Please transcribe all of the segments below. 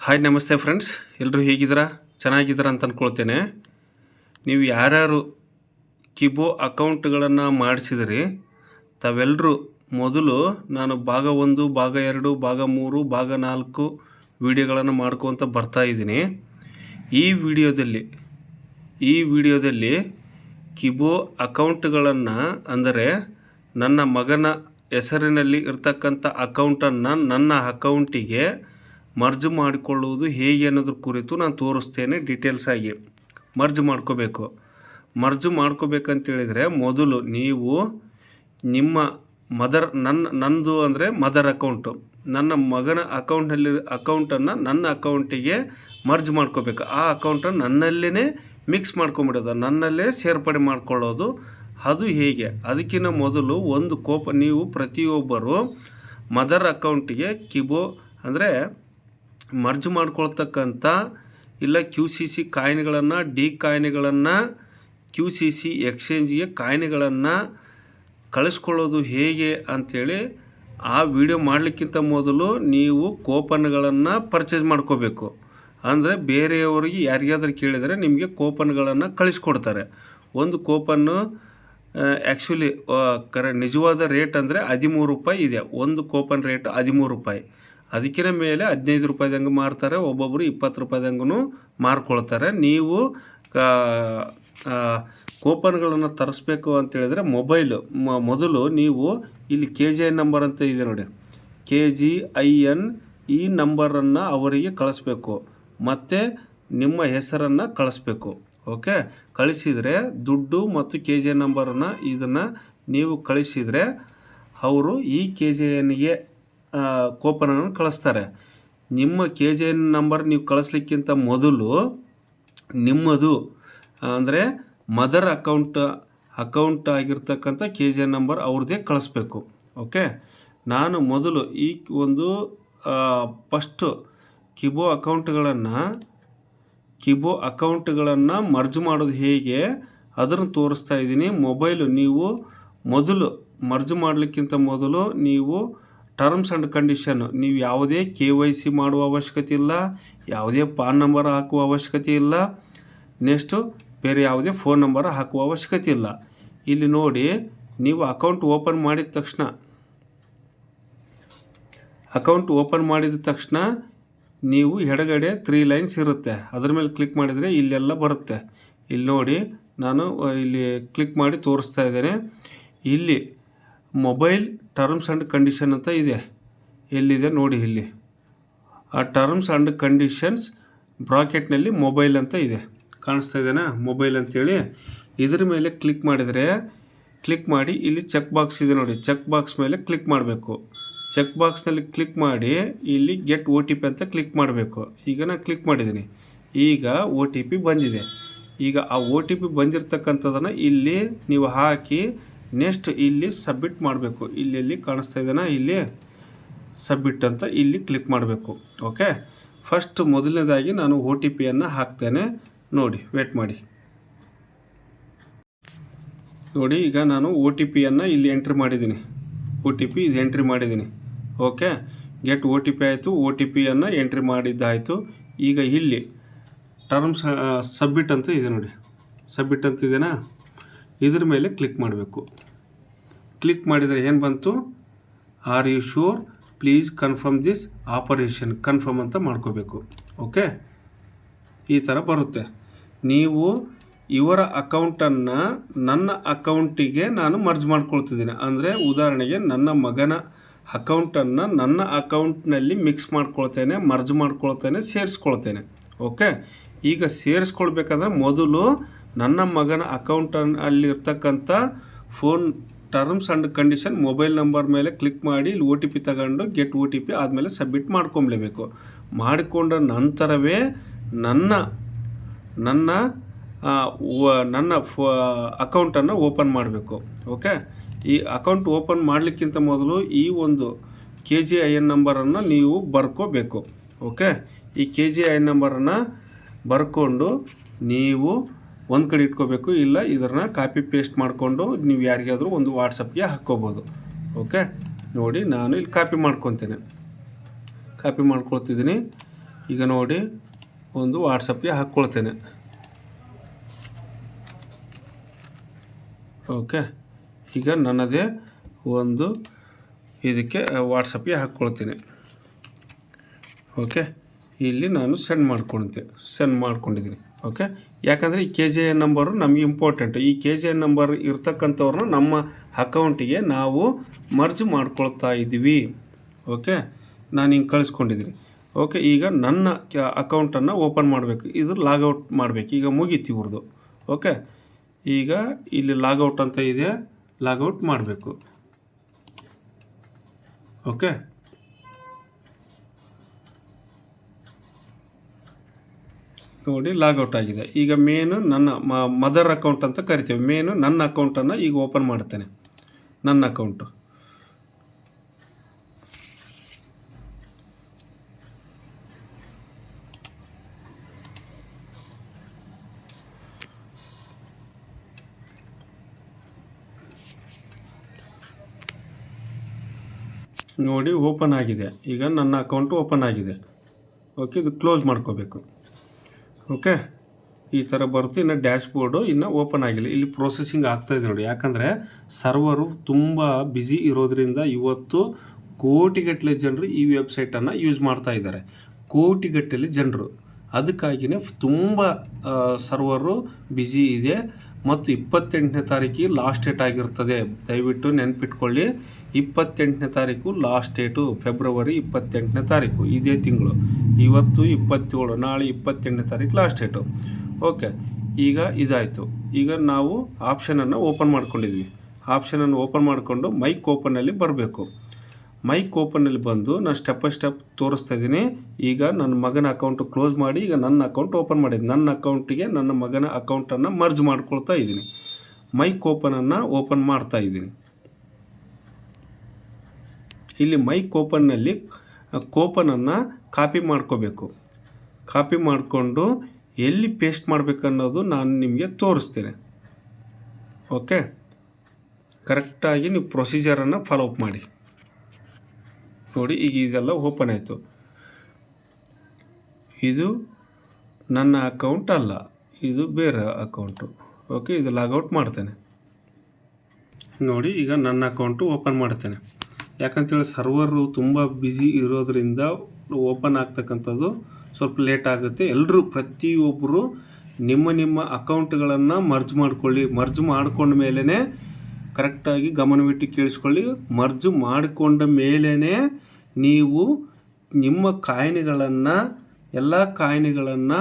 Hi ನಮಸ್ತೆ friends, ಎಲ್ಲರೂ ಹೇಗಿದ್ದೀರಾ? ಚೆನ್ನಾಗಿದ್ದೀರಾ ಅಂತ ಅಂದ್ಕೊಳ್ತೇನೆ. ನೀವು ಯಾರ್ಯಾರು ಕಿಬೋ ಅಕೌಂಟ್ಗಳನ್ನು ಮಾಡಿಸಿದ್ರಿ ತಾವೆಲ್ಲರೂ ಮೊದಲು ನಾನು ಭಾಗ 1, ಭಾಗ 2, ಭಾಗ 3, ಭಾಗ 4 ವಿಡಿಯೋಗಳನ್ನು ಮಾಡ್ಕೊತ ಬರ್ತಾಯಿದ್ದೀನಿ. ಈ ವಿಡಿಯೋದಲ್ಲಿ ಕಿಬೋ ಅಕೌಂಟ್ಗಳನ್ನು ಅಂದರೆ ನನ್ನ ಮಗನ ಹೆಸರಿನಲ್ಲಿ ಇರ್ತಕ್ಕಂಥ ಅಕೌಂಟನ್ನು ನನ್ನ ಅಕೌಂಟಿಗೆ ಮರ್ಜ್ ಮಾಡಿಕೊಳ್ಳುವುದು ಹೇಗೆ ಅನ್ನೋದ್ರ ಕುರಿತು ನಾನು ತೋರಿಸ್ತೇನೆ. ಡೀಟೇಲ್ಸ್ ಆಗಿ ಮರ್ಜ್ ಮಾಡ್ಕೋಬೇಕಂತೇಳಿದರೆ ಮೊದಲು ನೀವು ನಿಮ್ಮ ನಂದು ಅಂದರೆ ಮದರ್ ಅಕೌಂಟು, ನನ್ನ ಮಗನ ಅಕೌಂಟನ್ನು ನನ್ನ ಅಕೌಂಟಿಗೆ ಮರ್ಜ್ ಮಾಡ್ಕೋಬೇಕು. ಆ ಅಕೌಂಟನ್ನು ನನ್ನಲ್ಲೇ ಮಿಕ್ಸ್ ಮಾಡ್ಕೊಂಬಿಡೋದು, ನನ್ನಲ್ಲೇ ಸೇರ್ಪಡೆ ಮಾಡ್ಕೊಳ್ಳೋದು. ಅದು ಹೇಗೆ? ಅದಕ್ಕಿಂತ ಮೊದಲು ನೀವು ಪ್ರತಿಯೊಬ್ಬರು ಮದರ್ ಅಕೌಂಟಿಗೆ ಕಿಬೋ ಅಂದರೆ ಮರ್ಜ್ ಮಾಡ್ಕೊಳ್ತಕ್ಕಂಥ ಇಲ್ಲ QCC ಕಾಯಿನ್ಗಳನ್ನು, ಡಿ ಕಾಯಿನ್ಗಳನ್ನು QCC ಎಕ್ಸ್ಚೇಂಜಿಗೆ ಕಾಯಿನ್ಗಳನ್ನು ಕಳಿಸ್ಕೊಳ್ಳೋದು ಹೇಗೆ ಅಂಥೇಳಿ ಆ ವಿಡಿಯೋ ಮಾಡಲಿಕ್ಕಿಂತ ಮೊದಲು ನೀವು ಕೂಪನ್ಗಳನ್ನು ಪರ್ಚೇಸ್ ಮಾಡ್ಕೋಬೇಕು. ಅಂದರೆ ಬೇರೆಯವರಿಗೆ ಯಾರಿಗಾದ್ರೂ ಕೇಳಿದರೆ ನಿಮಗೆ ಕೂಪನ್ಗಳನ್ನು ಕಳಿಸ್ಕೊಡ್ತಾರೆ. ಒಂದು ಕೂಪನ್ನು ಆ್ಯಕ್ಚುಲಿ ನಿಜವಾದ ರೇಟ್ ಅಂದರೆ 13 ರೂಪಾಯಿ ಇದೆ. ಒಂದು ಕೂಪನ್ ರೇಟ್ 13 ರೂಪಾಯಿ. ಅದಕ್ಕಿಂತ ಮೇಲೆ 15 ರೂಪಾಯಿದಂಗೆ ಮಾರ್ತಾರೆ, ಒಬ್ಬೊಬ್ಬರು 20 ರೂಪಾಯಿದಂಗೂ ಮಾರ್ಕೊಳ್ತಾರೆ. ನೀವು ಕೂಪನ್ಗಳನ್ನು ತರಿಸ್ಬೇಕು ಅಂತೇಳಿದರೆ ಮೊದಲು ನೀವು ಇಲ್ಲಿ KGIN ನಂಬರ್ ಅಂತ ಇದೆ ನೋಡಿ, KGIN ಈ ನಂಬರನ್ನು ಅವರಿಗೆ ಕಳಿಸ್ಬೇಕು ಮತ್ತು ನಿಮ್ಮ ಹೆಸರನ್ನು ಕಳಿಸ್ಬೇಕು. ಓಕೆ, ಕಳಿಸಿದರೆ ದುಡ್ಡು ಮತ್ತು KGIN ನಂಬರನ್ನು ಇದನ್ನು ನೀವು ಕಳಿಸಿದರೆ ಅವರು ಈ KGINಗೆ ಕೂಪನನ್ನು ಕಳಿಸ್ತಾರೆ. ನಿಮ್ಮ KGIN ನಂಬರ್ ನೀವು ಕಳಿಸ್ಲಿಕ್ಕಿಂತ ಮೊದಲು ನಿಮ್ಮದು ಅಂದರೆ ಮದರ್ ಅಕೌಂಟ್ ಆಗಿರ್ತಕ್ಕಂಥ KGIN ನಂಬರ್ ಅವ್ರದ್ದೇ ಕಳಿಸ್ಬೇಕು. ಓಕೆ, ನಾನು ಮೊದಲು ಈ ಒಂದು ಫಸ್ಟು ಕಿಬೋ ಅಕೌಂಟ್ಗಳನ್ನು ಮರ್ಜ್ ಮಾಡೋದು ಹೇಗೆ ಅದನ್ನು ತೋರಿಸ್ತಾ ಇದ್ದೀನಿ. ನೀವು ಮೊದಲು ಮರ್ಜ್ ಮಾಡಲಿಕ್ಕಿಂತ ಮೊದಲು ನೀವು ಟರ್ಮ್ಸ್ ಆ್ಯಂಡ್ ಕಂಡೀಷನ್ನು ನೀವು ಯಾವುದೇ KYC ಮಾಡುವ ಅವಶ್ಯಕತೆ ಇಲ್ಲ, ಯಾವುದೇ ಪಾನ್ ನಂಬರ್ ಹಾಕುವ ಅವಶ್ಯಕತೆ ಇಲ್ಲ, ನೆಕ್ಸ್ಟು ಬೇರೆ ಯಾವುದೇ ಫೋನ್ ನಂಬರ್ ಹಾಕುವ ಅವಶ್ಯಕತೆ ಇಲ್ಲ. ಇಲ್ಲಿ ನೋಡಿ, ನೀವು ಅಕೌಂಟ್ ಓಪನ್ ಮಾಡಿದ ತಕ್ಷಣ ನೀವು ಎಡಗಡೆ 3 ಲೈನ್ಸ್ ಇರುತ್ತೆ, ಅದ್ರ ಮೇಲೆ ಕ್ಲಿಕ್ ಮಾಡಿದರೆ ಇಲ್ಲೆಲ್ಲ ಬರುತ್ತೆ. ಇಲ್ಲಿ ನೋಡಿ, ನಾನು ಇಲ್ಲಿ ಕ್ಲಿಕ್ ಮಾಡಿ ತೋರಿಸ್ತಾ ಇದ್ದೇನೆ. ಇಲ್ಲಿ ಮೊಬೈಲ್ ಟರ್ಮ್ಸ್ ಆ್ಯಂಡ್ ಕಂಡೀಷನ್ ಅಂತ ಇದೆ. ಎಲ್ಲಿದೆ ನೋಡಿ, ಇಲ್ಲಿ ಆ ಟರ್ಮ್ಸ್ ಆ್ಯಂಡ್ ಕಂಡೀಷನ್ಸ್ ಬ್ರಾಕೆಟ್ನಲ್ಲಿ ಮೊಬೈಲ್ ಅಂತ ಇದೆ, ಕಾಣಿಸ್ತಾ ಇದೆನಾ? ಮೊಬೈಲ್ ಅಂತೇಳಿ ಇದ್ರ ಮೇಲೆ ಕ್ಲಿಕ್ ಮಾಡಿ ಇಲ್ಲಿ ಚೆಕ್ ಬಾಕ್ಸ್ ಇದೆ ನೋಡಿ, ಚೆಕ್ ಬಾಕ್ಸ್ ಮೇಲೆ ಕ್ಲಿಕ್ ಮಾಡಬೇಕು. ಚೆಕ್ ಬಾಕ್ಸ್ನಲ್ಲಿ ಕ್ಲಿಕ್ ಮಾಡಿ ಇಲ್ಲಿ ಗೆಟ್ OTP ಅಂತ ಕ್ಲಿಕ್ ಮಾಡಬೇಕು. ಈಗ ನಾನು ಕ್ಲಿಕ್ ಮಾಡಿದ್ದೀನಿ. ಈಗ OTP ಬಂದಿದೆ. ಈಗ ಆ OTP ಬಂದಿರತಕ್ಕಂಥದ್ದನ್ನು ಇಲ್ಲಿ ನೀವು ಹಾಕಿ ನೆಕ್ಸ್ಟ್ ಇಲ್ಲಿ ಸಬ್ಮಿಟ್ ಮಾಡಬೇಕು. ಇಲ್ಲಿ ಕಾಣಿಸ್ತಾ ಇದೆನಾ, ಇಲ್ಲಿ ಸಬ್ಮಿಟ್ ಅಂತ ಇಲ್ಲಿ ಕ್ಲಿಕ್ ಮಾಡಬೇಕು. ಓಕೆ, ಫಸ್ಟ್ ಮೊದಲನೇದಾಗಿ ನಾನು OTPಯನ್ನು ಹಾಕ್ತೇನೆ. ನೋಡಿ, ವೇಟ್ ಮಾಡಿ. ನೋಡಿ, ಈಗ ನಾನು OTPಯನ್ನು ಇಲ್ಲಿ ಎಂಟ್ರಿ ಮಾಡಿದ್ದೀನಿ. OTP ಇದು ಎಂಟ್ರಿ ಮಾಡಿದ್ದೀನಿ. ಓಕೆ, ಗೆಟ್ OTP ಆಯಿತು. OTPಯನ್ನು ಎಂಟ್ರಿ ಮಾಡಿದ್ದಾಯಿತು. ಈಗ ಇಲ್ಲಿ ಟರ್ಮ್ಸ್ ಸಬ್ಮಿಟ್ ಅಂತ ಇದೆ ನೋಡಿ, ಸಬ್ಮಿಟ್ ಅಂತ ಇದೆನಾ, ಇದ್ರ ಮೇಲೆ ಕ್ಲಿಕ್ ಮಾಡಬೇಕು. ಕ್ಲಿಕ್ ಮಾಡಿದರೆ ಏನು ಬಂತು? Are you sure, please confirm this operation, confirm ಅಂತ ಮಾಡ್ಕೋಬೇಕು. ಓಕೆ, ಈ ಥರ ಬರುತ್ತೆ. ನೀವು ಇವರ ಅಕೌಂಟನ್ನು ನನ್ನ ಅಕೌಂಟಿಗೆ ನಾನು ಮರ್ಜ್ ಮಾಡ್ಕೊಳ್ತಿದ್ದೀನಿ. ಅಂದರೆ ಉದಾಹರಣೆಗೆ ನನ್ನ ಮಗನ ಅಕೌಂಟನ್ನು ನನ್ನ ಅಕೌಂಟ್ನಲ್ಲಿ ಮಿಕ್ಸ್ ಮಾಡ್ಕೊಳ್ತೇನೆ, ಮರ್ಜ್ ಮಾಡ್ಕೊಳ್ತೇನೆ, ಸೇರಿಸ್ಕೊಳ್ತೇನೆ. ಓಕೆ, ಈಗ ಸೇರಿಸ್ಕೊಳ್ಬೇಕಂದ್ರೆ ಮೊದಲು ನನ್ನ ಮಗನ ಅಕೌಂಟಲ್ಲಿರ್ತಕ್ಕಂಥ phone terms and condition mobile number ಮೇಲೆ ಕ್ಲಿಕ್ ಮಾಡಿ ಇಲ್ಲಿ OTP ತಗೊಂಡು ಗೆಟ್ OTP ಆದಮೇಲೆ ಸಬ್ಮಿಟ್ ಮಾಡ್ಕೊಳ್ಲೇಬೇಕು. ಮಾಡಿಕೊಂಡ ನಂತರವೇ ನನ್ನ ಅಕೌಂಟನ್ನು ಓಪನ್ ಮಾಡಬೇಕು. ಓಕೆ, ಈ ಅಕೌಂಟ್ ಓಪನ್ ಮಾಡಲಿಕ್ಕಿಂತ ಮೊದಲು ಈ ಒಂದು KGIN ನಂಬರನ್ನು ನೀವು ಬರ್ಕೋಬೇಕು. ಓಕೆ, ಈ KGIN ನಂಬರನ್ನು ಬರ್ಕೊಂಡು ನೀವು ಒಂದು ಕಡೆ ಇಟ್ಕೋಬೇಕು. ಇಲ್ಲ ಇದನ್ನು ಕಾಪಿ ಪೇಸ್ಟ್ ಮಾಡಿಕೊಂಡು ನೀವು ಯಾರಿಗಾದರೂ ಒಂದು ವಾಟ್ಸಪ್ಗೆ ಹಾಕ್ಕೋಬೋದು. ಓಕೆ, ನೋಡಿ, ನಾನು ಇಲ್ಲಿ ಕಾಪಿ ಮಾಡ್ಕೊಳ್ತಿದ್ದೀನಿ. ಈಗ ನೋಡಿ ಒಂದು ವಾಟ್ಸಪ್ಗೆ ಹಾಕ್ಕೊಳ್ತೇನೆ. ಓಕೆ, ಈಗ ನನ್ನದೇ ಒಂದು ಇದಕ್ಕೆ ವಾಟ್ಸಪ್ಗೆ ಹಾಕ್ಕೊಳ್ತೀನಿ. ಓಕೆ, ಇಲ್ಲಿ ನಾನು ಸೆಂಡ್ ಮಾಡ್ಕೊಂಡಿದ್ದೀನಿ. ಓಕೆ, ಯಾಕಂದರೆ ಈ KJN ನಂಬರು ನಮಗೆ ಇಂಪಾರ್ಟೆಂಟ್. ಈ KJN ನಂಬರ್ ಇರ್ತಕ್ಕಂಥವ್ರನ್ನ ನಮ್ಮ ಅಕೌಂಟಿಗೆ ನಾವು ಮರ್ಜ್ ಮಾಡ್ಕೊಳ್ತಾ ಇದ್ದೀವಿ. ಓಕೆ, ನಾನು ಹಿಂಗೆ ಕಳಿಸ್ಕೊಂಡಿದ್ದೀನಿ. ಓಕೆ, ಈಗ ನನ್ನ ಅಕೌಂಟನ್ನು ಓಪನ್ ಮಾಡಬೇಕು. ಇದು ಲಾಗೌಟ್ ಮಾಡಬೇಕು. ಈಗ ಮುಗೀತು ಇವ್ರದ್ದು. ಓಕೆ, ಈಗ ಇಲ್ಲಿ ಲಾಗೌಟ್ ಅಂತ ಇದೆ, ಲಾಗೌಟ್ ಮಾಡಬೇಕು. ಓಕೆ, ನೋಡಿ ಲಾಗೌಟ್ ಆಗಿದೆ. ಈಗ ಮೇನು ನನ್ನ ಮದರ್ ಅಕೌಂಟ್ ಅಂತ ಕರಿತೀವಿ. ಮೇನು ನನ್ನ ಅಕೌಂಟನ್ನು ಈಗ ಓಪನ್ ಮಾಡ್ತೇನೆ. ನನ್ನ ಅಕೌಂಟು ನೋಡಿ ಓಪನ್ ಆಗಿದೆ. ಈಗ ನನ್ನ ಅಕೌಂಟು ಓಪನ್ ಆಗಿದೆ. ಓಕೆ, ಇದು ಕ್ಲೋಸ್ ಮಾಡ್ಕೋಬೇಕು. ಓಕೆ, ಈ ಥರ ಬರುತ್ತೆ. ಇನ್ನು ಡ್ಯಾಶ್ ಬೋರ್ಡು ಇನ್ನೂ ಓಪನ್ ಆಗಿಲ್ಲ. ಇಲ್ಲಿ ಪ್ರೊಸೆಸಿಂಗ್ ಆಗ್ತಾಯಿದೆ ನೋಡಿ. ಯಾಕಂದರೆ ಸರ್ವರು ತುಂಬ ಬ್ಯುಸಿ ಇರೋದ್ರಿಂದ ಇವತ್ತು ಕೋಟಿಗಟ್ಟಲೆ ಜನರು ಈ ವೆಬ್ಸೈಟನ್ನು ಯೂಸ್ ಮಾಡ್ತಾ ಇದ್ದಾರೆ. ಕೋಟಿಗಟ್ಟಲೆ ಜನರು. ಅದಕ್ಕಾಗಿಯೇ ತುಂಬ ಸರ್ವರು ಬ್ಯುಸಿ ಇದೆ. ಮತ್ತು 28ನೇ ತಾರೀಕಿಗೆ ಲಾಸ್ಟ್ ಡೇಟ್ ಆಗಿರ್ತದೆ. ದಯವಿಟ್ಟು ನೆನಪಿಟ್ಕೊಳ್ಳಿ, 28ನೇ ತಾರೀಕು ಲಾಸ್ಟ್ ಡೇಟು. ಫೆಬ್ರವರಿ 28ನೇ ತಾರೀಕು, ಇದೇ ತಿಂಗಳು. ಇವತ್ತು 27, ನಾಳೆ 28ನೇ ತಾರೀಕು ಲಾಸ್ಟ್ ಡೇಟು. ಓಕೆ, ಈಗ ಇದಾಯಿತು. ಈಗ ನಾವು ಆಪ್ಷನನ್ನು ಓಪನ್ ಮಾಡ್ಕೊಂಡಿದ್ವಿ. ಆಪ್ಷನನ್ನು ಓಪನ್ ಮಾಡಿಕೊಂಡು ಮೈಕ್ ಓಪನ್ನಲ್ಲಿ ಬರಬೇಕು. ಮೈಕ್ ಓಪನ್ನಲ್ಲಿ ಬಂದು ನಾನು ಸ್ಟೆಪ್ ಬೈ ಸ್ಟೆಪ್ ತೋರಿಸ್ತಾ ಇದ್ದೀನಿ. ಈಗ ನನ್ನ ಮಗನ ಅಕೌಂಟು ಕ್ಲೋಸ್ ಮಾಡಿ ಈಗ ನನ್ನ ಅಕೌಂಟ್ ಓಪನ್ ಮಾಡಿದ್ದೀನಿ. ನನ್ನ ಅಕೌಂಟಿಗೆ ನನ್ನ ಮಗನ ಅಕೌಂಟನ್ನು ಮರ್ಜ್ ಮಾಡ್ಕೊಳ್ತಾ ಇದ್ದೀನಿ. ಮೈಕ್ ಓಪನ್ ಮಾಡ್ತಾ ಇದ್ದೀನಿ. ಇಲ್ಲಿ ಮೈಕ್ ಓಪನ್ನಲ್ಲಿ ಕೂಪನನ್ನು ಕಾಪಿ ಮಾಡ್ಕೋಬೇಕು. ಕಾಪಿ ಮಾಡಿಕೊಂಡು ಎಲ್ಲಿ ಪೇಸ್ಟ್ ಮಾಡಬೇಕನ್ನೋದು ನಾನು ನಿಮಗೆ ತೋರಿಸ್ತೇನೆ. ಓಕೆ, ಕರೆಕ್ಟಾಗಿ ನೀವು ಪ್ರೊಸೀಜರನ್ನು ಫಾಲೋ ಅಪ್ ಮಾಡಿ. ನೋಡಿ, ಈಗ ಇದೆಲ್ಲ ಓಪನ್ ಆಯಿತು. ಇದು ನನ್ನ ಅಕೌಂಟ್ ಅಲ್ಲ, ಇದು ಬೇರೆ ಅಕೌಂಟು. ಓಕೆ, ಇದು ಲಾಗೌಟ್ ಮಾಡ್ತೇನೆ. ನೋಡಿ, ಈಗ ನನ್ನ ಅಕೌಂಟು ಓಪನ್ ಮಾಡ್ತೇನೆ. ಯಾಕಂತೇಳಿ ಸರ್ವರು ತುಂಬ ಬ್ಯುಸಿ ಇರೋದರಿಂದ ಓಪನ್ ಆಗ್ತಕ್ಕಂಥದ್ದು ಸ್ವಲ್ಪ ಲೇಟ್ ಆಗುತ್ತೆ. ಎಲ್ಲರೂ ಪ್ರತಿಯೊಬ್ಬರು ನಿಮ್ಮ ಅಕೌಂಟ್ಗಳನ್ನು ಮರ್ಜ್ ಮಾಡ್ಕೊಳ್ಳಿ. ಮರ್ಜ್ ಮಾಡ್ಕೊಂಡ ಮೇಲೇ ಕರೆಕ್ಟಾಗಿ ಗಮನವಿಟ್ಟು ಕೇಳಿಸ್ಕೊಳ್ಳಿ. ಮರ್ಜ್ ಮಾಡಿಕೊಂಡ ಮೇಲೇ ನೀವು ನಿಮ್ಮ ಕಾಯಿನ್ಗಳನ್ನು ಎಲ್ಲ ಕಾಯಿನ್ಗಳನ್ನು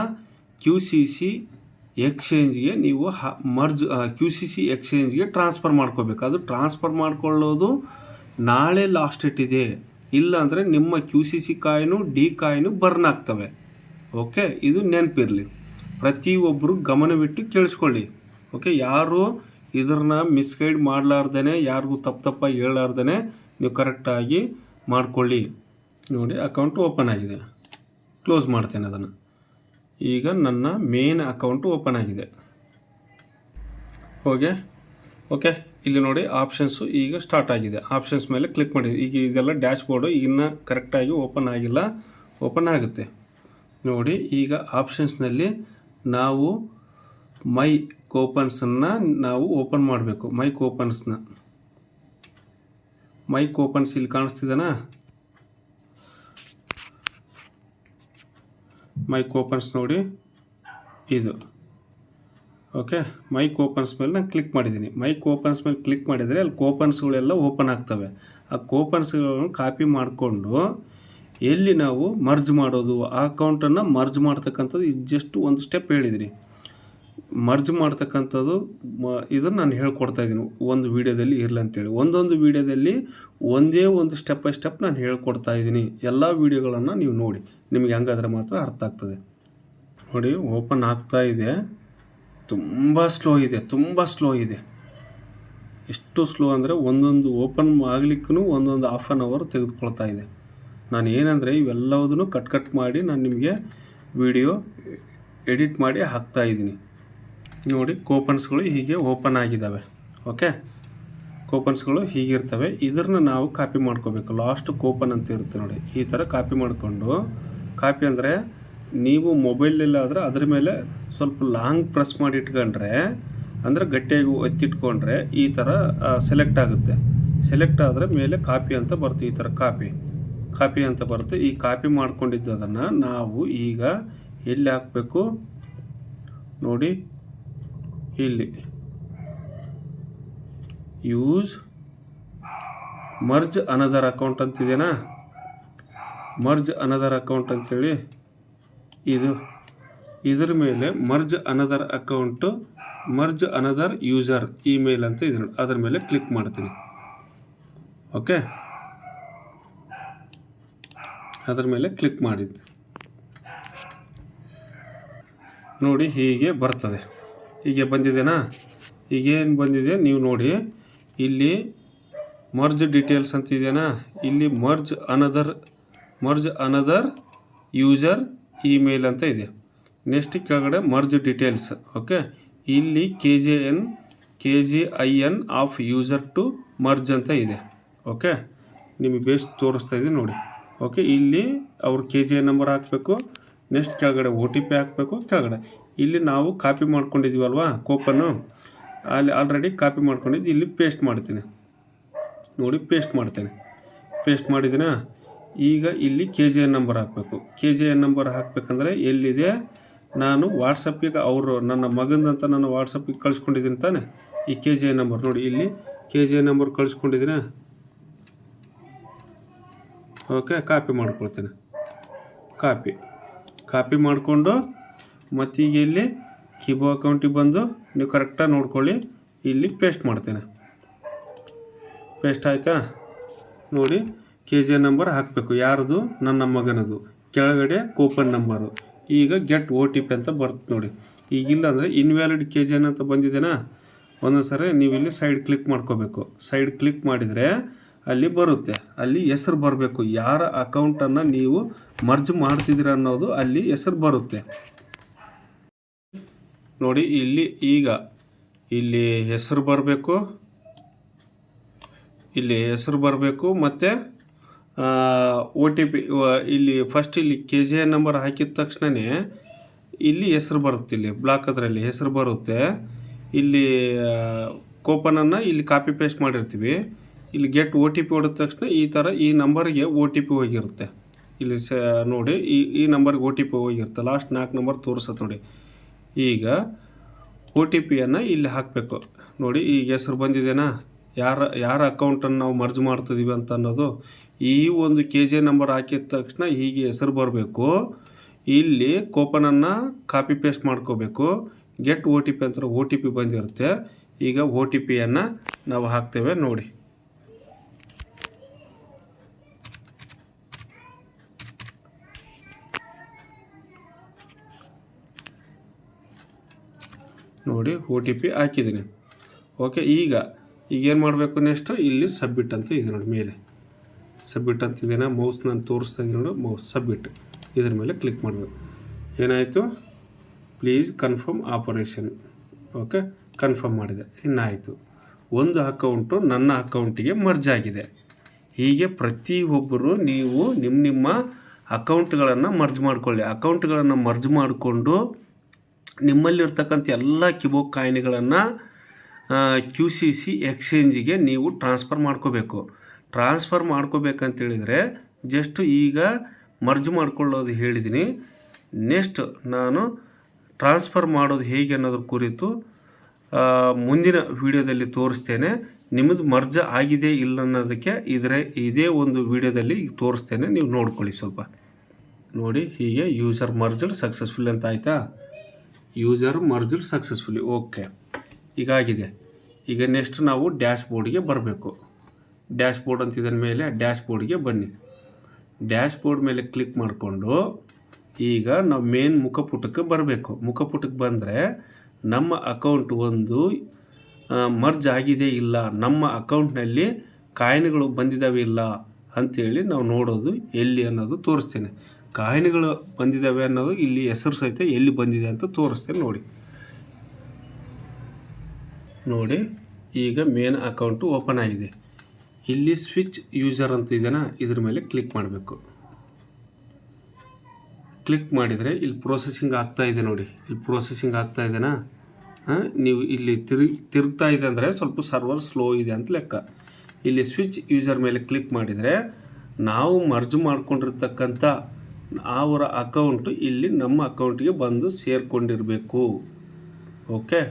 QCC ಎಕ್ಸ್ಚೇಂಜ್ಗೆ ನೀವು QCC ಎಕ್ಸ್ಚೇಂಜ್ಗೆ ಟ್ರಾನ್ಸ್ಫರ್ ಮಾಡ್ಕೋಬೇಕು. ಅದು ಟ್ರಾನ್ಸ್ಫರ್ ಮಾಡ್ಕೊಳ್ಳೋದು ನಾಳೆ ಲಾಸ್ಟ್ ಡೇಟ್ ಇದೆ. ಇಲ್ಲಾಂದರೆ ನಿಮ್ಮ QCC coin D coin burn ಆಗ್ತವೆ. ಓಕೆ, ಇದು ನೆನಪಿರಲಿ. ಪ್ರತಿಯೊಬ್ಬರು ಗಮನವಿಟ್ಟು ಕೇಳಿಸ್ಕೊಳ್ಳಿ. ಓಕೆ, ಯಾರು ಇದನ್ನ ಮಿಸ್ಗೈಡ್ ಮಾಡಲಾರ್ದೇ, ಯಾರಿಗೂ ತಪ್ಪಾಗಿ ಹೇಳಲಾರ್ದೇ ನೀವು ಕರೆಕ್ಟಾಗಿ ಮಾಡ್ಕೊಳ್ಳಿ. ನೋಡಿ, ಅಕೌಂಟು ಓಪನ್ ಆಗಿದೆ. ಕ್ಲೋಸ್ ಮಾಡ್ತೇನೆ ಅದನ್ನು. ಈಗ ನನ್ನ ಮೇನ್ ಅಕೌಂಟು ಓಪನ್ ಆಗಿದೆ. ಓಕೆ, ಇಲ್ಲಿ ನೋಡಿ ಆಪ್ಷನ್ಸು ಈಗ ಸ್ಟಾರ್ಟ್ ಆಗಿದೆ. ಆಪ್ಷನ್ಸ್ ಮೇಲೆ ಕ್ಲಿಕ್ ಮಾಡಿ. ಈಗ ಇದೆಲ್ಲ ಡ್ಯಾಶ್ ಬೋರ್ಡು ಇನ್ನೂ ಕರೆಕ್ಟಾಗಿ ಓಪನ್ ಆಗಿಲ್ಲ. ಓಪನ್ ಆಗುತ್ತೆ ನೋಡಿ. ಈಗ ಆಪ್ಷನ್ಸ್ನಲ್ಲಿ ನಾವು ಮೈ ಕೂಪನ್ಸನ್ನು ನಾವು ಓಪನ್ ಮಾಡಬೇಕು. ಮೈಕ್ ಓಪನ್ಸ್ ಇಲ್ಲಿ ಕಾಣಿಸ್ತಿದೆನಾ? ಮೈಕ್ ಓಪನ್ಸ್ ನೋಡಿ ಇದು. ಓಕೆ, ಮೈಕ್ ಓಪನ್ಸ್ ಮೇಲೆ ನಾನು ಕ್ಲಿಕ್ ಮಾಡಿದ್ದೀನಿ. ಮೈಕ್ ಓಪನ್ಸ್ ಮೇಲೆ ಕ್ಲಿಕ್ ಮಾಡಿದರೆ ಅಲ್ಲಿ ಕೂಪನ್ಸ್ಗಳೆಲ್ಲ ಓಪನ್ ಆಗ್ತವೆ. ಆ ಕೂಪನ್ಸ್ಗಳನ್ನು ಕಾಪಿ ಮಾಡಿಕೊಂಡು ಎಲ್ಲಿ ನಾವು ಮರ್ಜ್ ಮಾಡೋದು, ಆ ಅಕೌಂಟನ್ನು ಮರ್ಜ್ ಮಾಡ್ತಕ್ಕಂಥದ್ದು ಜಸ್ಟ್ ಒಂದು ಸ್ಟೆಪ್ ಹೇಳಿದ್ದೀನಿ. ಮರ್ಜ್ ಮಾಡ್ತಕ್ಕಂಥದ್ದು ಇದನ್ನು ನಾನು ಹೇಳ್ಕೊಡ್ತಾ ಇದ್ದೀನಿ ಒಂದು ವೀಡಿಯೋದಲ್ಲಿ ಇರಲಿ ಅಂತೇಳಿ. ಒಂದೊಂದು ವೀಡಿಯೋದಲ್ಲಿ ಒಂದೇ ಒಂದು ಸ್ಟೆಪ್ ಬೈ ಸ್ಟೆಪ್ ನಾನು ಹೇಳ್ಕೊಡ್ತಾ ಇದ್ದೀನಿ. ಎಲ್ಲ ವೀಡಿಯೋಗಳನ್ನು ನೀವು ನೋಡಿ, ನಿಮಗೆ ಹಂಗಾದ್ರೆ ಮಾತ್ರ ಅರ್ಥ ಆಗ್ತದೆ. ನೋಡಿ, ಓಪನ್ ಆಗ್ತಾ ಇದೆ. ತುಂಬ ಸ್ಲೋ ಇದೆ. ಎಷ್ಟು ಸ್ಲೋ ಅಂದರೆ ಒಂದೊಂದು ಓಪನ್ ಆಗಲಿಕ್ಕೂ ಒಂದೊಂದು ಹಾಫ್ ಆನ್ ಅವರ್ ತೆಗೆದುಕೊಳ್ತಾ ಇದೆ. ನಾನು ಏನಂದರೆ ಇವೆಲ್ಲದನ್ನು ಕಟ್ ಮಾಡಿ ನಾನು ನಿಮಗೆ ವಿಡಿಯೋ ಎಡಿಟ್ ಮಾಡಿ ಹಾಕ್ತಾ ಇದ್ದೀನಿ. ನೋಡಿ, ಕೂಪನ್ಸ್ಗಳು ಹೀಗೆ ಓಪನ್ ಆಗಿದ್ದಾವೆ. ಓಕೆ, ಕೂಪನ್ಸ್ಗಳು ಹೀಗಿರ್ತವೆ. ಇದನ್ನು ನಾವು ಕಾಪಿ ಮಾಡ್ಕೋಬೇಕು. ಲಾಸ್ಟ್ ಕೂಪನ್ ಅಂತ ಇರುತ್ತೆ ನೋಡಿ, ಈ ಥರ ಕಾಪಿ ಮಾಡಿಕೊಂಡು ಕಾಪಿ ಅಂದರೆ ನೀವು ಮೊಬೈಲಲ್ಲಾದರೆ ಅದ್ರ ಮೇಲೆ ಸ್ವಲ್ಪ ಲಾಂಗ್ ಪ್ರೆಸ್ ಮಾಡಿ ಇಟ್ಕೊಂಡ್ರೆ, ಅಂದರೆ ಗಟ್ಟಿಯಾಗಿ ಒತ್ತಿಟ್ಕೊಂಡ್ರೆ ಈ ಥರ ಸೆಲೆಕ್ಟ್ ಆಗುತ್ತೆ. ಸೆಲೆಕ್ಟ್ ಆದರೆ ಮೇಲೆ ಕಾಪಿ ಅಂತ ಬರುತ್ತೆ. ಈ ಥರ ಕಾಪಿ ಅಂತ ಬರುತ್ತೆ. ಈ ಕಾಪಿ ಮಾಡ್ಕೊಂಡಿದ್ದದನ್ನು ನಾವು ಈಗ ಎಲ್ಲಿ ಹಾಕಬೇಕು ನೋಡಿ, ಇಲ್ಲಿ ಯೂಸ್ ಮರ್ಜ್ ಅನದರ್ ಅಕೌಂಟ್ ಅಂತಿದೆನಾ, ಮರ್ಜ್ ಅನದರ್ ಅಕೌಂಟ್ ಅಂತೇಳಿ ಇದ್ರ ಮೇಲೆ merge another account, merge another user email ಅಂತ ಇದೆ ನೋಡಿ, ಅದರ ಮೇಲೆ ಕ್ಲಿಕ್ ಮಾಡ್ತೀನಿ. ಓಕೆ, ಅದರ ಮೇಲೆ ಕ್ಲಿಕ್ ಮಾಡಿದ್ದು ನೋಡಿ, ಹೀಗೆ ಬರ್ತದೆ. ಹೀಗೆ ಬಂದಿದೆನಾ? ಈಗೇನು ಬಂದಿದೆ ನೀವು ನೋಡಿ, ಇಲ್ಲಿ ಮರ್ಜ್ ಡೀಟೇಲ್ಸ್ ಅಂತ ಇದೆಯಾ, ಇಲ್ಲಿ ಮರ್ಜ್ ಅನದರ್ ಯೂಸರ್ ಇಮೇಲ್ ಅಂತ ಇದೆ. ನೆಕ್ಸ್ಟ್ ಕೆಳಗಡೆ ಮರ್ಜ್ ಡೀಟೇಲ್ಸ್. ಓಕೆ, ಇಲ್ಲಿ KJIN of user to merge ಅಂತ ಇದೆ. ಓಕೆ, ನಿಮಗೆ ಬೇಸ್ ತೋರಿಸ್ತಾ ಇದೆ ನೋಡಿ. ಓಕೆ, ಇಲ್ಲಿ ಅವ್ರ KJIN ನಂಬರ್ ಹಾಕಬೇಕು. ನೆಕ್ಸ್ಟ್ ಕೆಳಗಡೆ OTP ಹಾಕಬೇಕು. ಕೆಳಗಡೆ ಇಲ್ಲಿ ನಾವು ಕಾಪಿ ಮಾಡ್ಕೊಂಡಿದ್ದೀವಲ್ವಾ ಕೂಪನ್ನು, ಅಲ್ಲಿ ಆಲ್ರೆಡಿ ಕಾಪಿ ಮಾಡ್ಕೊಂಡಿದ್ದು ಇಲ್ಲಿ ಪೇಸ್ಟ್ ಮಾಡ್ತೀನಿ ನೋಡಿ. ಪೇಸ್ಟ್ ಮಾಡಿದ್ದೀನ. ಈಗ ಇಲ್ಲಿ KJIN ನಂಬರ್ ಹಾಕಬೇಕು. KJIN ನಂಬರ್ ಹಾಕಬೇಕಂದ್ರೆ ಎಲ್ಲಿದೆ, ನಾನು ವಾಟ್ಸಪ್ಪಿಗೆ ಅವರು ನನ್ನ ಮಗಂದಂತ ನಾನು ವಾಟ್ಸಪ್ಪಿಗೆ ಕಳಿಸ್ಕೊಂಡಿದ್ದೀನಿ ತಾನೆ. ಈ KJIN ನಂಬರ್ ನೋಡಿ, ಇಲ್ಲಿ KJIN ನಂಬರ್ ಕಳಿಸ್ಕೊಂಡಿದ್ದೀನಿ. ಓಕೆ, ಕಾಪಿ ಮಾಡ್ಕೊಳ್ತೀನಿ. ಕಾಪಿ ಮಾಡಿಕೊಂಡು ಮತ್ತೀಗ ಇಲ್ಲಿ ಕಿಬೋ ಅಕೌಂಟಿಗೆ ಬಂದು ನೀವು ಕರೆಕ್ಟಾಗಿ ನೋಡ್ಕೊಳ್ಳಿ, ಇಲ್ಲಿ ಪೇಸ್ಟ್ ಮಾಡ್ತೇನೆ. ಪೇಸ್ಟ್ ಆಯಿತಾ ನೋಡಿ. KJIN ನಂಬರ್ ಹಾಕಬೇಕು. ಯಾರ್ದು? ನನ್ನ ಮಗನದು. ಕೆಳಗಡೆ ಕೂಪನ್ ನಂಬರು. ಈಗ ಗೆಟ್ OTP ಅಂತ ಬರುತ್ತೆ ನೋಡಿ. ಈಗಿಲ್ಲ ಅಂದರೆ ಇನ್ವ್ಯಾಲಿಡ್ KJIN ಅಂತ ಬಂದಿದೆನಾ, ಒಂದೊಂದು ಸರಿ ನೀವು ಇಲ್ಲಿ ಸೈಡ್ ಕ್ಲಿಕ್ ಮಾಡ್ಕೋಬೇಕು. ಸೈಡ್ ಕ್ಲಿಕ್ ಮಾಡಿದರೆ ಅಲ್ಲಿ ಬರುತ್ತೆ, ಅಲ್ಲಿ ಹೆಸರು ಬರಬೇಕು. ಯಾರ ಅಕೌಂಟನ್ನು ನೀವು ಮರ್ಜ್ ಮಾಡ್ತಿದ್ದೀರ ಅನ್ನೋದು ಅಲ್ಲಿ ಹೆಸರು ಬರುತ್ತೆ ನೋಡಿ. ಇಲ್ಲಿ ಹೆಸರು ಬರಬೇಕು, ಮತ್ತು OTP ಇಲ್ಲಿ ಫಸ್ಟ್ ಇಲ್ಲಿ KJIN ನಂಬರ್ ಹಾಕಿದ ತಕ್ಷಣವೇ ಇಲ್ಲಿ ಹೆಸರು ಬರುತ್ತೆ. ಇಲ್ಲಿ ಬ್ಲಾಕ್ ಅದರಲ್ಲಿ ಹೆಸರು ಬರುತ್ತೆ. ಇಲ್ಲಿ ಕೂಪನನ್ನು ಇಲ್ಲಿ ಕಾಪಿ ಪೇಸ್ಟ್ ಮಾಡಿರ್ತೀವಿ. ಇಲ್ಲಿ ಗೆಟ್ OTP ಹೊಡೆದ ತಕ್ಷಣ ಈ ಥರ ಈ ನಂಬರ್ಗೆ OTP ಹೋಗಿರುತ್ತೆ. ಇಲ್ಲಿ ನೋಡಿ, ಈ ನಂಬರ್ಗೆ OTP ಹೋಗಿರುತ್ತೆ. ಲಾಸ್ಟ್ 4 ನಂಬರ್ ತೋರಿಸುತ್ತೆ ನೋಡಿ. ಈಗ OTPಯನ್ನು ಇಲ್ಲಿ ಹಾಕಬೇಕು ನೋಡಿ. ಈಗ ಹೆಸರು ಬಂದಿದೆನಾ, ಯಾರ ಅಕೌಂಟನ್ನು ನಾವು ಮರ್ಜ್ ಮಾಡ್ತಿದ್ದೀವಿ ಅಂತ ಅನ್ನೋದು. ಈ ಒಂದು KJIN ನಂಬರ್ ಹಾಕಿದ ತಕ್ಷಣ ಹೀಗೆ ಹೆಸರು ಬರಬೇಕು. ಇಲ್ಲಿ ಕೂಪನನ್ನು ಕಾಪಿ ಪೇಸ್ಟ್ ಮಾಡ್ಕೋಬೇಕು. ಗೆಟ್ OTP ಅಂತ OTP ಬಂದಿರುತ್ತೆ. ಈಗ OTPಯನ್ನು ನಾವು ಹಾಕ್ತೇವೆ ನೋಡಿ. OTP ಹಾಕಿದ್ದೀನಿ. ಓಕೆ, ಈಗ ಏನು ಮಾಡಬೇಕು ನೆಕ್ಸ್ಟು, ಇಲ್ಲಿ ಸಬ್ಮಿಟ್ ಅಂತ ಇದೆ ನೋಡಿ. ಮೇಲೆ ಸಬ್ಮಿಟ್ ಅಂತಿದ್ದೇನೆ, ಮೌಸ್ ನಾನು ತೋರಿಸ್ತಾ ಇದ್ದೀನಿ ನೋಡಿ. ಮೌಸ್ ಸಬ್ಮಿಟ್ ಇದ್ರ ಮೇಲೆ ಕ್ಲಿಕ್ ಮಾಡಬೇಕು. ಏನಾಯಿತು, please confirm operation. Okay, confirm ಮಾಡಿದೆ. ಇನ್ನಾಯಿತು, ಒಂದು ಅಕೌಂಟು ನನ್ನ ಅಕೌಂಟಿಗೆ ಮರ್ಜ್ ಆಗಿದೆ. ಹೀಗೆ ಪ್ರತಿಯೊಬ್ಬರು ನೀವು ನಿಮ್ಮ ಅಕೌಂಟ್ಗಳನ್ನು ಮರ್ಜ್ ಮಾಡ್ಕೊಳ್ಳಿ. ಅಕೌಂಟ್ಗಳನ್ನು ಮರ್ಜ್ ಮಾಡಿಕೊಂಡು ನಿಮ್ಮಲ್ಲಿರ್ತಕ್ಕಂಥ ಎಲ್ಲ ಕಿಬೋ ಕಾಯಿನ್ಗಳನ್ನು QCC ಎಕ್ಸ್ಚೇಂಜಿಗೆ ನೀವು ಟ್ರಾನ್ಸ್ಫರ್ ಮಾಡ್ಕೋಬೇಕು. ಟ್ರಾನ್ಸ್ಫರ್ ಮಾಡ್ಕೋಬೇಕಂತೇಳಿದರೆ ಜಸ್ಟ್ ಈಗ ಮರ್ಜ್ ಮಾಡ್ಕೊಳ್ಳೋದು ಹೇಳಿದ್ದೀನಿ. ನೆಕ್ಸ್ಟ್ ನಾನು ಟ್ರಾನ್ಸ್ಫರ್ ಮಾಡೋದು ಹೇಗೆ ಅನ್ನೋದ್ರ ಕುರಿತು ಮುಂದಿನ ವಿಡಿಯೋದಲ್ಲಿ ತೋರಿಸ್ತೇನೆ. ನಿಮ್ಮದು ಮರ್ಜ್ ಆಗಿದೆ ಇಲ್ಲ ಅನ್ನೋದಕ್ಕೆ ಇದೇ ಒಂದು ವಿಡಿಯೋದಲ್ಲಿ ತೋರಿಸ್ತೇನೆ, ನೀವು ನೋಡ್ಕೊಳ್ಳಿ ಸ್ವಲ್ಪ ನೋಡಿ. ಹೀಗೆ ಯೂಸರ್ ಮರ್ಜ್ಡ್ ಸಕ್ಸಸ್ಫುಲ್ ಅಂತ ಆಯಿತಾ, ಯೂಸರ್ ಮರ್ಜ್ಡ್ ಸಕ್ಸಸ್ಫುಲಿ. ಓಕೆ, ಈಗಾಗಿದೆ. ಈಗ ನೆಕ್ಸ್ಟ್ ನಾವು ಡ್ಯಾಶ್ ಬೋರ್ಡ್ಗೆ ಬರಬೇಕು. ಡ್ಯಾಶ್ ಬೋರ್ಡ್ ಅಂತಿದ್ದ ಮೇಲೆ ಡ್ಯಾಶ್ ಬೋರ್ಡ್ಗೆ ಬನ್ನಿ. ಡ್ಯಾಶ್ ಬೋರ್ಡ್ ಮೇಲೆ ಕ್ಲಿಕ್ ಮಾಡಿಕೊಂಡು ಈಗ ನಾವು ಮೇನ್ ಮುಖಪುಟಕ್ಕೆ ಬರಬೇಕು. ಮುಖಪುಟಕ್ಕೆ ಬಂದರೆ ನಮ್ಮ ಅಕೌಂಟ್ ಒಂದು ಮರ್ಜ್ ಆಗಿದೆ ಇಲ್ಲ, ನಮ್ಮ ಅಕೌಂಟ್ನಲ್ಲಿ ಕಾಯಿನ್ಗಳು ಬಂದಿದ್ದಾವೆ ಇಲ್ಲ ಅಂಥೇಳಿ ನಾವು ನೋಡೋದು ಎಲ್ಲಿ ಅನ್ನೋದು ತೋರಿಸ್ತೇನೆ. ಕಾಯಿನ್ಗಳು ಬಂದಿದ್ದಾವೆ ಅನ್ನೋದು ಇಲ್ಲಿ ಹೆಸರು ಸಹಿತ ಎಲ್ಲಿ ಬಂದಿದೆ ಅಂತ ತೋರಿಸ್ತೇನೆ ನೋಡಿ. ಈಗ ಮೇನ್ ಅಕೌಂಟು ಓಪನ್ ಆಗಿದೆ. ಇಲ್ಲಿ ಸ್ವಿಚ್ ಯೂಸರ್ ಅಂತ ಇದೆನಾ, ಇದ್ರ ಮೇಲೆ ಕ್ಲಿಕ್ ಮಾಡಬೇಕು. ಕ್ಲಿಕ್ ಮಾಡಿದರೆ ಇಲ್ಲಿ ಪ್ರೋಸೆಸಿಂಗ್ ಆಗ್ತಾ ಇದೆ ನೋಡಿ, ಇಲ್ಲಿ ಪ್ರೋಸೆಸಿಂಗ್ ಆಗ್ತಾ ಇದೆನಾ. ನೀವು ಇಲ್ಲಿ ತಿರುಗ್ತಾ ಇದೆ ಅಂದರೆ ಸ್ವಲ್ಪ ಸರ್ವರ್ ಸ್ಲೋ ಇದೆ ಅಂತ ಲೆಕ್ಕ. ಇಲ್ಲಿ ಸ್ವಿಚ್ ಯೂಸರ್ ಮೇಲೆ ಕ್ಲಿಕ್ ಮಾಡಿದರೆ ನಾವು ಮರ್ಜ್ ಮಾಡ್ಕೊಂಡಿರ್ತಕ್ಕಂಥ ಅವರ ಅಕೌಂಟು ಇಲ್ಲಿ ನಮ್ಮ ಅಕೌಂಟಿಗೆ ಬಂದು ಸೇರಿಕೊಂಡಿರಬೇಕು. ಓಕೆ.